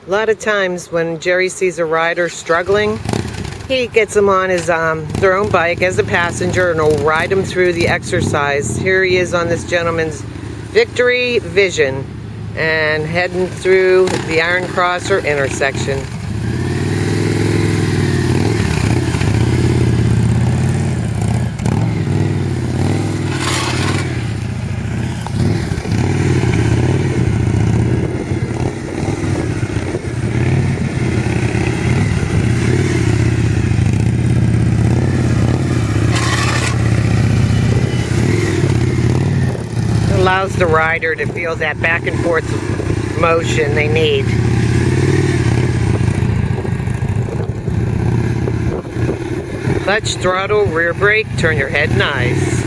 A lot of times when Jerry sees a rider struggling, he gets them on his their own bike as a passenger and will ride them through the exercise. Here he is on this gentleman's Victory Vision and heading through the Iron Crosser intersection. Allows the rider to feel that back and forth motion they need. Clutch, throttle, rear brake, turn your head and eyes.